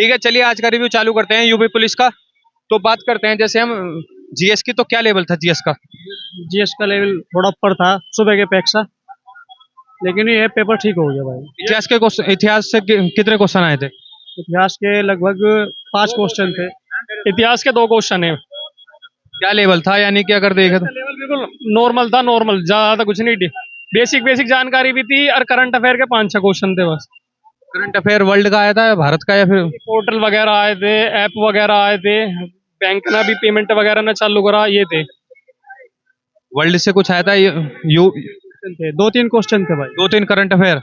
ठीक है, चलिए आज का रिव्यू चालू करते हैं यूपी पुलिस का। तो बात करते हैं जैसे हम जीएस की, तो क्या लेवल था जीएस का? जीएस का लेवल थोड़ा ऊपर था सुबह के अपेक्षा, लेकिन ये पेपर ठीक हो गया भाई। इतिहास के क्वेश्चन, इतिहास से कितने क्वेश्चन आए थे? इतिहास के लगभग 5 क्वेश्चन थे। इतिहास के 2 क्वेश्चन है। क्या लेवल था, यानी कि अगर देखें तो? लेवल बिल्कुल नॉर्मल था, नॉर्मल, ज्यादा कुछ नहीं। बेसिक बेसिक जानकारी भी थी और करंट अफेयर के 5-6 क्वेश्चन थे बस। करंट अफेयर वर्ल्ड का आया था या भारत का, या फिर? पोर्टल वगैरह आए थे, ऐप वगैरह आए थे, बैंक ने भी पेमेंट वगैरह ने चालू करा, ये थे। वर्ल्ड से कुछ आया था? यू थे 2-3 क्वेश्चन थे भाई। 2-3 current affair.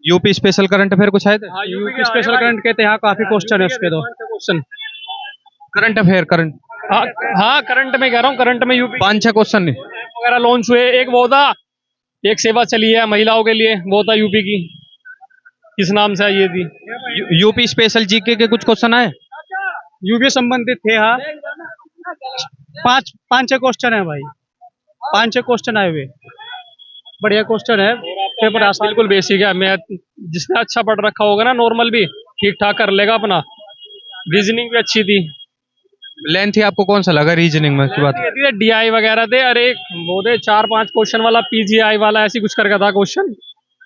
UP special current affair कुछ आए थे? यूपी स्पेशल करंट के थे, हाँ काफी क्वेश्चन है उसके। 2 क्वेश्चन करंट अफेयर, करंट। हाँ, हाँ करंट में कह रहा हूँ, करंट में यूपी 5-6 क्वेश्चन नहीं? वगैरह लॉन्च हुए। एक वो था, एक सेवा चली है महिलाओं के लिए, वो था यूपी की, किस नाम से आई ये थी। यूपी स्पेशल जीके के कुछ क्वेश्चन आए? यूपी संबंधित थे, हाँ। 5-6 क्वेश्चन है भाई, 5-6 क्वेश्चन आए हुए, बढ़िया क्वेश्चन है। पेपर बिल्कुल बेसिक है। मैं जिसने अच्छा पढ़ रखा होगा ना, नॉर्मल भी ठीक ठाक कर लेगा अपना। रीजनिंग भी अच्छी थी। लेंथ ही आपको कौन सा लगा रीजनिंग में की बात? डीआई वगैरह थे, अरे वो थे 4-5 क्वेश्चन वाला, पीजीआई वाला, ऐसी कुछ करके था क्वेश्चन,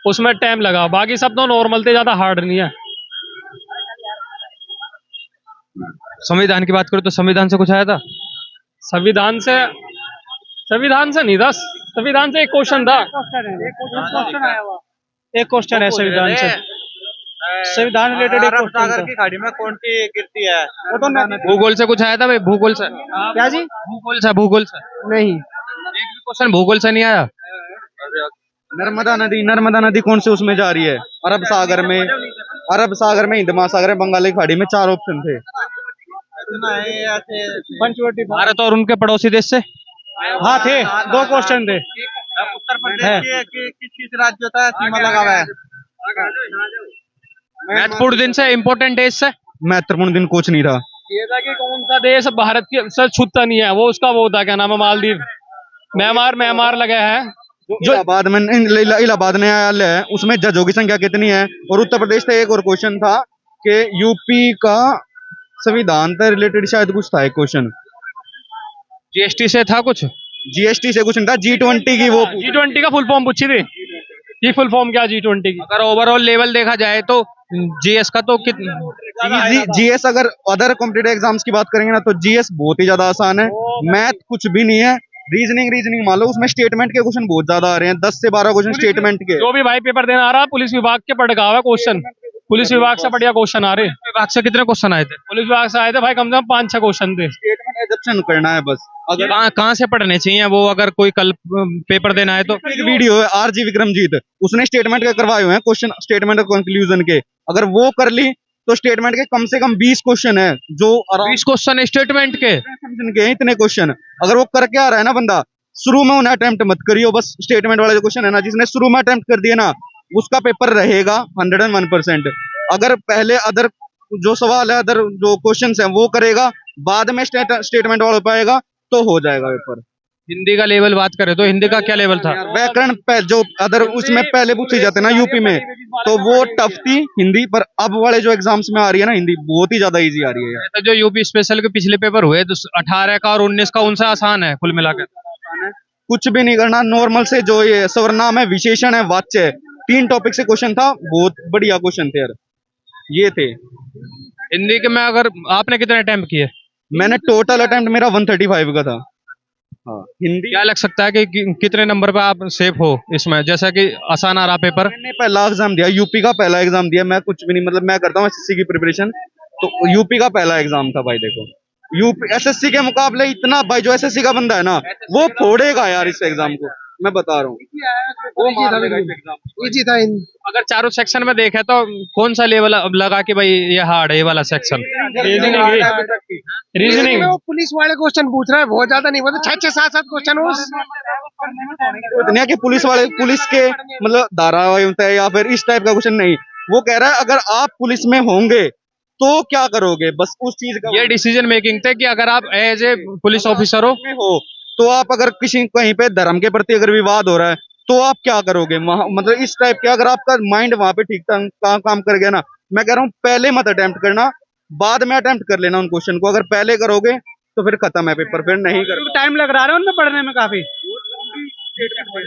उसमें टाइम लगा। बाकी सब तो नॉर्मल थे, ज्यादा हार्ड नहीं है। संविधान की बात करो तो संविधान से कुछ आया था? संविधान से नहीं था। संविधान से एक क्वेश्चन था। एक क्वेश्चन है संविधान से। संविधान रिलेटेड एक अरब क्वेश्चन सागर था। की खाड़ी में कौन सी गिरती है? वो तो भूगोल से कुछ आया था भाई? भूगोल से? क्या जी? भूगोल से, भूगोल से नहीं। एक भी क्वेश्चन भूगोल से नहीं आया? नर्मदा नदी कौन सी उसमें जा रही है? अरब सागर में, अरब सागर में, हिंद महासागर में, बंगाल की खाड़ी में। 4 ऑप्शन थे। पंचवटी था। भारत और उनके पड़ोसी देश से? हाँ थे, 2 क्वेश्चन थे। उत्तर प्रदेश के किस राज्य का सीमा लगा हुआ है? महत्वपूर्ण दिन से, इम्पोर्टेंट डेज से? महत्वपूर्ण दिन कुछ नहीं था। ये था कि कौन सा देश भारत के सर छूता नहीं है, वो उसका वो था, क्या नाम है, मालदीव। म्यांमार लगा है। जो इलाहाबाद न्यायालय है, उसमें जजों की संख्या कितनी है? और उत्तर प्रदेश से एक और क्वेश्चन था कि यूपी का संविधान से रिलेटेड शायद कुछ था एक क्वेश्चन। जीएसटी से था कुछ? जीएसटी से कुछ नहीं था। G20 की, वो G20 का फुल फॉर्म पूछी थी। ये फुल फॉर्म क्या G20 की? अगर ओवरऑल लेवल देखा जाए तो जीएस का तो जीएस, अगर अदर कॉम्पिटेटिव एग्जाम्स की बात करेंगे ना, तो जीएस बहुत ही ज्यादा आसान है। मैथ कुछ भी नहीं है। रीजनिंग मान लो, उसमें स्टेटमेंट के क्वेश्चन बहुत ज्यादा आ रहे हैं, 10 से 12 क्वेश्चन स्टेटमेंट के। जो भी भाई पेपर देना आ रहा, पुलिस विभाग के पढ़ का क्वेश्चन, पुलिस विभाग से बढ़िया क्वेश्चन आ रहे। विभाग से कितने क्वेश्चन आए थे? पुलिस विभाग से आए थे भाई कम से कम 5-6 क्वेश्चन थे। स्टेटमेंट एग्जाम्पशन करना है बस। अगर कहाँ से पढ़ने चाहिए वो, अगर कोई कल पेपर देना है तो? एक वीडियो है आरजी विक्रमजीत, उसने स्टेटमेंट के करवाए हुए हैं क्वेश्चन, स्टेटमेंट और कंक्लूजन के। अगर वो कर ली तो स्टेटमेंट के कम से कम 20 क्वेश्चन है, जो 20 क्वेश्चन है स्टेटमेंट के? के इतने क्वेश्चन। अगर वो करके आ रहा है ना बंदा, शुरू में उन्हें अटेम्प्ट मत करियो। बस स्टेटमेंट वाला जो क्वेश्चन है ना, जिसने शुरू में अटेम्प्ट कर दिया ना, उसका पेपर रहेगा 101%। अगर पहले अदर जो सवाल है, अदर जो क्वेश्चन है वो करेगा, बाद में स्टेटमेंट वाला पाएगा, तो हो जाएगा पेपर। हिंदी का लेवल बात करें तो हिंदी का क्या लेवल था? व्याकरण जो अदर उसमें पहले पूछे जाते हैं ना यूपी में, तो वो टफ थी हिंदी। पर अब वाले जो एग्जाम्स में आ रही है ना, हिंदी बहुत ही ज्यादा इजी आ रही है। तो जो यूपी स्पेशल के पिछले पेपर हुए तो 18 का और 19 का, उनसे आसान है कुल मिलाकर? कुछ भी नहीं करना, नॉर्मल से जो ये सर्वनाम है, विशेषण है, वाच्य है, 3 टॉपिक से क्वेश्चन था। बहुत बढ़िया क्वेश्चन थे यार, ये थे। हिंदी के में अगर आपने कितने अटेम्प्ट किए? मैंने टोटल अटेम्प्ट मेरा 135 का था। हाँ, हिंदी। क्या लग सकता है कि कितने नंबर पे आप सेफ हो इसमें, जैसा कि आसान आ रहा पेपर? मैंने पहला एग्जाम दिया, यूपी का पहला एग्जाम दिया। मैं कुछ भी नहीं, मतलब मैं करता हूँ एसएससी की प्रिपरेशन, तो यूपी का पहला एग्जाम था भाई। देखो यूपी एसएससी के मुकाबले इतना, भाई जो एसएससी का बंदा है ना, वो फोड़ेगा यार इस एग्जाम को, मैं बता रहा हूँ। इजी था। अगर चारों सेक्शन में देखे तो कौन सा लेवल अब लगा कि भाई ये हार्ड है, ये वाला सेक्शन? रीजनिंग पुलिस वाले क्वेश्चन पूछ रहा है, बहुत ज्यादा नहीं, मतलब 6-6, 7-7 क्वेश्चन इतने कि पुलिस वाले, पुलिस के मतलब धारा होता है या फिर इस टाइप का क्वेश्चन नहीं। वो कह रहा है अगर आप पुलिस में होंगे तो क्या करोगे, बस उस चीज का ये डिसीजन मेकिंग थे कि अगर आप एज ए पुलिस ऑफिसर हो तो आप, अगर किसी कहीं पे धर्म के प्रति अगर विवाद हो रहा है, तो आप क्या करोगे। मतलब इस टाइप के, अगर आपका माइंड वहां पे ठीक काम कर गया ना, मैं कह रहा हूँ पहले मत अटेम्प्ट करना, बाद में अटेम्प्ट कर लेना उन क्वेश्चन को। अगर पहले करोगे तो फिर खत्म है पेपर, फिर नहीं कर टाइम लग रहा है उनमें पढ़ने में काफी,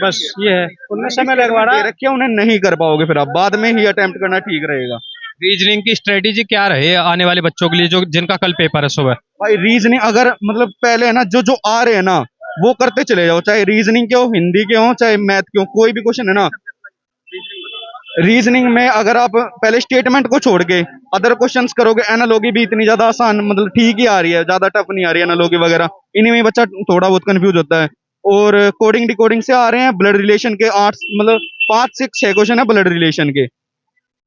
बस ये है, उनमें समय लगवा रहा दे है। रखे हैं, उन्हें नहीं कर पाओगे, फिर आप बाद में ही अटेम्प्ट करना ठीक रहेगा। रीजनिंग की स्ट्रेटेजी क्या रहे आने वाले बच्चों के लिए जो जिनका कल पेपर है सुबह? भाई रीजनिंग अगर मतलब पहले है ना, जो जो आ रहे हैं ना वो करते चले जाओ, चाहे रीजनिंग के हो, हिंदी के हो, चाहे मैथ के हो, कोई भी क्वेश्चन है ना। रीजनिंग में अगर आप पहले स्टेटमेंट को छोड़ के अदर क्वेश्चंस करोगे, एनालॉजी भी इतनी ज्यादा आसान मतलब ठीक ही आ रही है, ज्यादा टफ नहीं आ रही है एनालॉजी वगैरह, इन्हीं में बच्चा थोड़ा बहुत कंफ्यूज होता है। और कोडिंग डिकोडिंग से आ रहे हैं, ब्लड रिलेशन के 8 मतलब 5 से 6 क्वेश्चन है ब्लड रिलेशन के।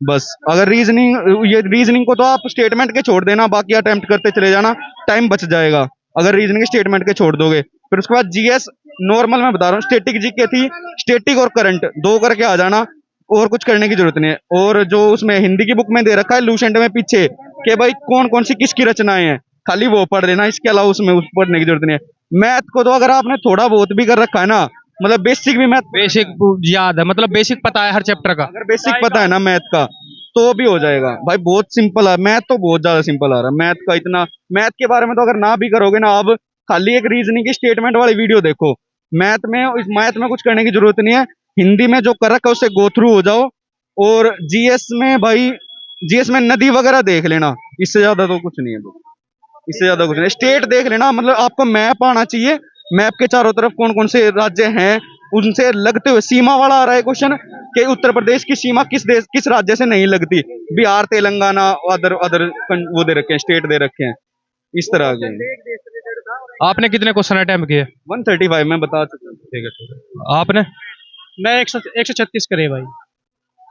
बस अगर रीजनिंग को तो आप स्टेटमेंट के छोड़ देना, बाकी अटेम्प्ट करते चले जाना, टाइम बच जाएगा अगर रीजनिंग स्टेटमेंट के छोड़ दोगे। फिर उसके बाद जीएस नॉर्मल मैं बता रहा हूँ, स्टैटिक जीके थी, स्टैटिक और करंट दो करके आ जाना, और कुछ करने की जरूरत नहीं है। और जो उसमें हिंदी की बुक में दे रखा है लूसेंट में पीछे कि भाई कौन कौन सी किसकी रचनाएं हैं, खाली वो पढ़ लेना, इसके अलावा उसमें उस पढ़ने की जरूरत नहीं है। मैथ को तो अगर आपने थोड़ा बहुत भी कर रखा है ना, मतलब बेसिक भी मैथ बेसिक याद है, मतलब बेसिक पता है हर चैप्टर का। अगर बेसिक पता है ना मैथ का तो भी हो जाएगा भाई, बहुत सिंपल है मैथ, तो बहुत ज्यादा सिंपल आ रहा है मैथ का। इतना मैथ के बारे में तो अगर ना भी करोगे ना, अब खाली एक रीजनिंग की स्टेटमेंट वाली वीडियो देखो, मैथ में कुछ करने की जरूरत नहीं है। हिंदी में जो कर रखा है उससे गो थ्रू हो जाओ, और जीएस में भाई, जीएस में नदी वगैरह देख लेना, इससे ज्यादा तो कुछ नहीं है भाई, इससे ज्यादा कुछ नहीं। स्टेट देख लेना, मतलब आपको मैप आना चाहिए, मैप के चारों तरफ कौन कौन से राज्य हैं, उनसे लगते हुए सीमा वाला आ रहा है क्वेश्चन कि उत्तर प्रदेश की सीमा किस राज्य से नहीं लगती, बिहार तेलंगाना अदर अदर वो दे रखे हैं, स्टेट दे रखे हैं, इस तरह के। आपने कितने क्वेश्चन अटेम्प्ट किए? 135 मैं बता चुका हूँ। ठीक है। आपने? मैं 136 करे भाई।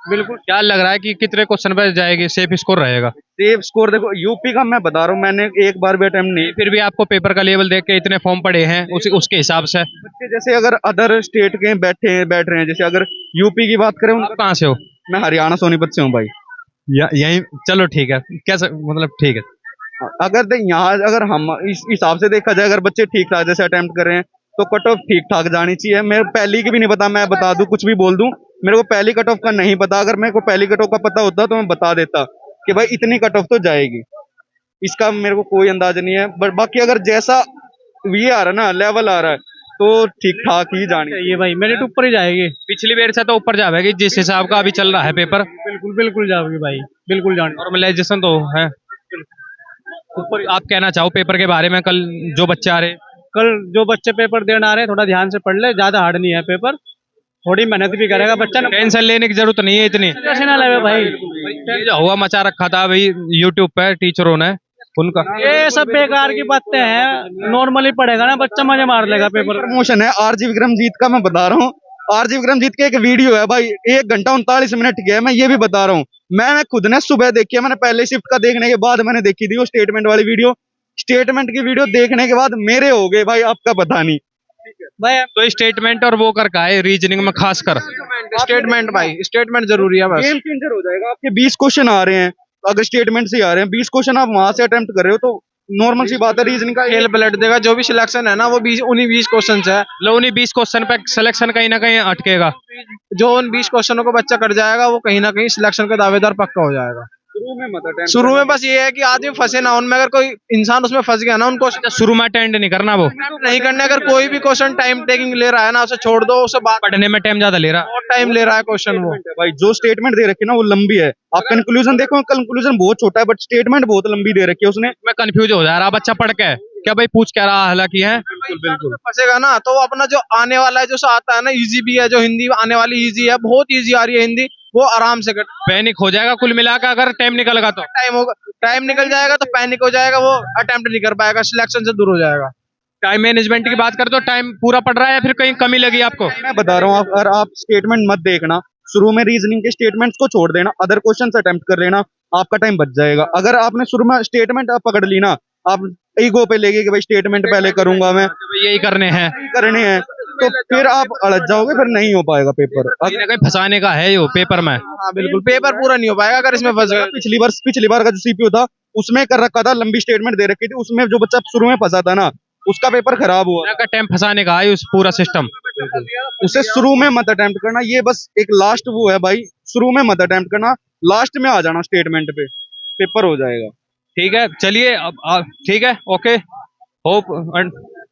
बिल्कुल। क्या लग रहा है कि कितने क्वेश्चन पे जाएगी, सेफ स्कोर रहेगा? सेफ स्कोर देखो, यूपी का मैं बता रहा हूँ, मैंने एक बार भी अटेम्प्ट नहीं। फिर भी आपको पेपर का लेवल देख के इतने फॉर्म पड़े हैं, उसके हिसाब से बच्चे जैसे अगर अदर स्टेट के बैठ रहे हैं, जैसे अगर यूपी की बात करें, आप कहाँ से हो? मैं हरियाणा सोनीपत से हूँ भाई। यही चलो ठीक है, कैसे मतलब ठीक है। अगर यहाँ अगर हम इस हिसाब से देखा जाए, अगर बच्चे ठीक ठाक जैसे अटेम्प्ट कर रहे हैं तो कट ऑफ ठीक ठाक जानी चाहिए। मेरे पहली की भी नहीं पता, मैं बता दूं कुछ भी बोल दूं, मेरे को पहली कट ऑफ का नहीं पता। अगर मेरे को पहली कट ऑफ का पता होता तो मैं बता देता कि भाई इतनी कट ऑफ तो जाएगी, इसका मेरे को कोई अंदाज नहीं है। बट बाकी अगर जैसा ये आ रहा है ना, लेवल आ रहा है, तो ठीक ठाक ही जानी ये भाई मेरिट ऊपर ही जाएगी। पिछली बार से तो ऊपर जाएगी जिस हिसाब का अभी चल रहा है पेपर। बिल्कुल बिल्कुल जाओगी भाई, बिल्कुल जाने। नॉर्मलाइजेशन तो है ऊपर। आप कहना चाहो पेपर के बारे में, कल जो बच्चे आ रहे हैं? कल जो बच्चे पेपर देने आ रहे हैं थोड़ा ध्यान से पढ़ ले, ज्यादा हार्ड नहीं है पेपर, थोड़ी मेहनत भी करेगा बच्चा ना, टेंशन लेने की जरूरत नहीं है इतनी। टेंशन ना ले भाई। ये जो हुआ मचा रखा था भाई यूट्यूब पे टीचरों ने, उनका ये सब बेकार की बातें हैं, नॉर्मली पढ़ेगा ना बच्चा मजे मार लेगा पेपर। प्रमोशन है आरजी विक्रमजीत का, मैं बता रहा हूँ। आरजी विक्रमजीत के एक वीडियो है भाई, 1 घंटा 39 मिनट की है, मैं ये भी बता रहा हूँ। मैंने खुद ने सुबह देखी है, मैंने पहले शिफ्ट का देखने के बाद मैंने देखी थी वो स्टेटमेंट वाली वीडियो। स्टेटमेंट की वीडियो देखने के बाद मेरे हो गए भाई, आपका पता नहीं भाई तो स्टेटमेंट और वो कर का है रीजनिंग में खासकर। स्टेटमेंट भाई, स्टेटमेंट जरूरी है बस। गेम चेंजर हो जाएगा। आपके 20 क्वेश्चन आ रहे हैं, अगर स्टेटमेंट से आ रहे हैं 20 क्वेश्चन, आप वहां से अटेम्प्ट कर रहे हो तो नॉर्मल सी बात है। रीजनिंग का खेल पलट देगा, जो भी सिलेक्शन है ना वो 20 क्वेश्चन है। लो उन्हीं 20 क्वेश्चन पे सिलेक्शन कहीं ना कहीं अटकेगा। जो उन 20 क्वेश्चनों को बच्चा कर जाएगा वो कहीं ना कहीं सिलेक्शन का दावेदार पक्का हो जाएगा। शुरू में मत attempt शुरू में बस ये है कि आदमी फंसे ना उनमें, अगर कोई इंसान उसमें फंस गया ना, उनको शुरू में अटेंड नहीं करना, वो नहीं करने। अगर कोई भी क्वेश्चन टाइम टेकिंग ले रहा है ना, उसे छोड़ दो, उसे बात पढ़ने में टाइम ज्यादा ले रहा। बहुत टाइम ले रहा है क्वेश्चन वो। है भाई। जो स्टेटमेंट दे रखी है ना वो लंबी है, आप कंक्लूजन देखो, कंक्लूजन बहुत छोटा है बट स्टेटमेंट बहुत लंबी दे रखी है उसने। मैं कंफ्यूज हो जा रहा बच्चा पढ़ के, क्या भाई पूछ क्या रहा, हालांकि है बिल्कुल फंसेगा ना, तो वो अपना जो आने वाला है, जो आता है ना इजी भी है, जो हिंदी आने वाली इजी है, बहुत इजी आ रही है हिंदी, वो आराम से पैनिक हो जाएगा कुल मिलाकर अगर टाइम निकल गया तो। टाइम निकल जाएगा तो पैनिक हो जाएगा, वो अटेम्प्ट नहीं कर पाएगा, सिलेक्शन से दूर हो जाएगा। टाइम मैनेजमेंट की बात करें तो टाइम पूरा पड़ रहा है या फिर कहीं कमी लगी आपको? मैं बता रहा हूँ, अगर आप स्टेटमेंट मत देखना, शुरू में रीजनिंग के स्टेटमेंट्स को छोड़ देना, अदर क्वेश्चन अटेम्प्ट कर लेना, आपका टाइम बच जाएगा। अगर आपने शुरू में स्टेटमेंट पकड़ ली ना, आप ईगो पे लेके कि भाई स्टेटमेंट पहले करूंगा मैं, यही करने हैं करने हैं, तो फिर आप अड़च जाओगे, फिर नहीं हो पाएगा पेपर। कहीं ना कहीं फंसाने का है ये पेपर में। हाँ बिल्कुल, पेपर पूरा नहीं हो पाएगा अगर इसमें फंस गए। पिछली बार का जो सीपीयू था उसमें कर रखा था, लंबी स्टेटमेंट दे रखी थी, उसमें जो बच्चा शुरू में फंसा था ना उसका पेपर खराब हुआ। टाइम फंसाने का है उस पूरा सिस्टम। उसे शुरू में मत अटेम्प्ट करना, ये बस एक लास्ट वो है भाई, शुरू में मत अटेम्प्ट करना, लास्ट में आ जाना स्टेटमेंट पे, पेपर हो जाएगा। ठीक है, चलिए अब ठीक है, ओके, होप